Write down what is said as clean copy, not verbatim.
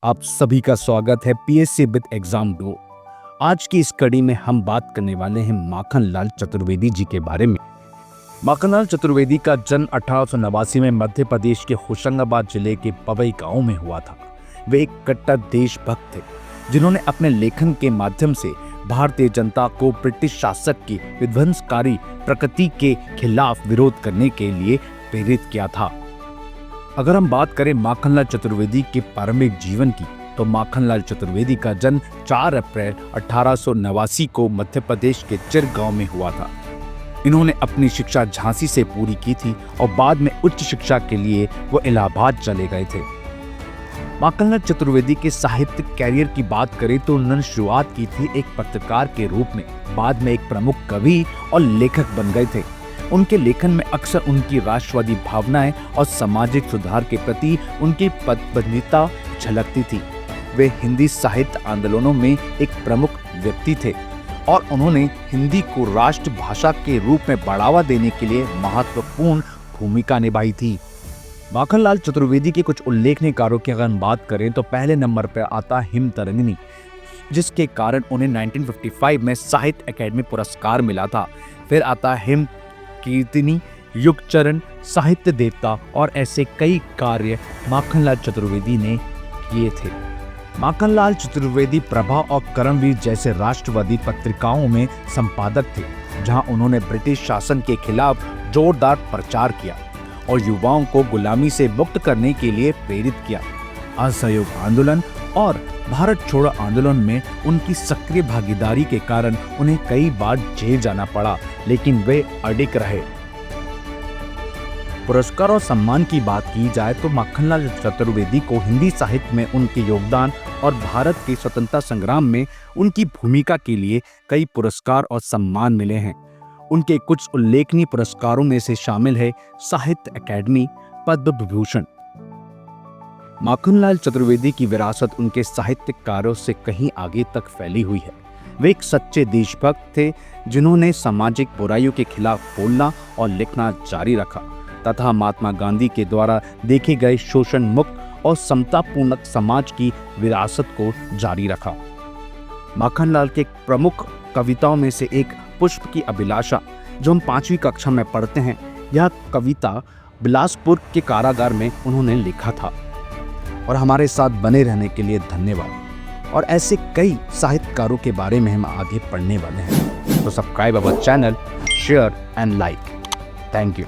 आप सभी का स्वागत है पीएससी विद एग्जाम डो। आज की इस कड़ी में हम बात करने वाले हैं माखनलाल चतुर्वेदी जी के बारे में। माखनलाल चतुर्वेदी का जन्म 1889 में मध्य प्रदेश के होशंगाबाद जिले के पवई गांव में हुआ था। वे एक कट्टर देशभक्त थे जिन्होंने अपने लेखन के माध्यम से भारतीय जनता को ब्रिटिश शासक की विध्वंसकारी प्रकृति के खिलाफ विरोध करने के लिए प्रेरित किया था। अगर हम बात करें माखनलाल चतुर्वेदी के प्रारंभिक जीवन की, तो माखनलाल चतुर्वेदी का जन्म 4 अप्रैल 1889 को मध्य प्रदेश के चिर गांव में हुआ था। इन्होंने अपनी शिक्षा झांसी से पूरी की थी और बाद में उच्च शिक्षा के लिए वो इलाहाबाद चले गए थे। माखनलाल चतुर्वेदी के साहित्यिक कैरियर की बात करें तो उन्होंने शुरुआत की थी एक पत्रकार के रूप में, बाद में एक प्रमुख कवि और लेखक बन गए थे। उनके लेखन में अक्सर उनकी राष्ट्रवादी भावनाएं और सामाजिक सुधार के प्रति उनकी प्रतिबद्धता झलकती थी। वे हिंदी साहित्य आंदोलनों में एक प्रमुख व्यक्ति थे और उन्होंने हिंदी को राष्ट्रभाषा के रूप में बढ़ावा देने के लिए महत्वपूर्ण भूमिका निभाई थी। माखनलाल चतुर्वेदी के कुछ उल्लेखनीय कार्यों की अगर हम बात करें तो पहले नंबर पर आता हिम तरंगिणी, जिसके कारण उन्हें 1955 में साहित्य अकादमी पुरस्कार मिला था। फिर आता हिम कीर्तिनी, युगचरण, साहित्य देवता और ऐसे कई कार्य माखनलाल चतुर्वेदी ने किए थे। माखनलाल चतुर्वेदी प्रभा और कर्मवीर जैसे राष्ट्रवादी पत्रिकाओं में संपादक थे, जहां उन्होंने ब्रिटिश शासन के खिलाफ जोरदार प्रचार किया और युवाओं को गुलामी से मुक्त करने के लिए प्रेरित किया। असहयोग आंदोलन और भारत छोड़ो आंदोलन में उनकी सक्रिय भागीदारी के कारण उन्हें कई बार जेल जाना पड़ा, लेकिन वे अडिग रहे। पुरस्कार और सम्मान की बात की जाए तो माखनलाल चतुर्वेदी को हिंदी साहित्य में उनके योगदान और भारत के स्वतंत्रता संग्राम में उनकी भूमिका के लिए कई पुरस्कार और सम्मान मिले हैं। उनके कुछ उल्लेखनीय पुरस्कारों में से शामिल है साहित्य अकादमी, पद्म विभूषण। माखनलाल चतुर्वेदी की विरासत उनके साहित्यिक कार्यों से कहीं आगे तक फैली हुई है। वे एक सच्चे देशभक्त थे जिन्होंने सामाजिक बुराइयों के खिलाफ बोलना और लिखना जारी रखा तथा महात्मा गांधी के द्वारा देखे गए शोषण मुक्त और समतापूर्ण समाज की विरासत को जारी रखा। माखनलाल के प्रमुख कविताओं में से एक पुष्प की अभिलाषा, जो हम 5वीं कक्षा में पढ़ते हैं, यह कविता बिलासपुर के कारागार में उन्होंने लिखा था। और हमारे साथ बने रहने के लिए धन्यवाद। और ऐसे कई साहित्यकारों के बारे में हम आगे पढ़ने वाले हैं। तो subscribe our channel, share and like. Thank you.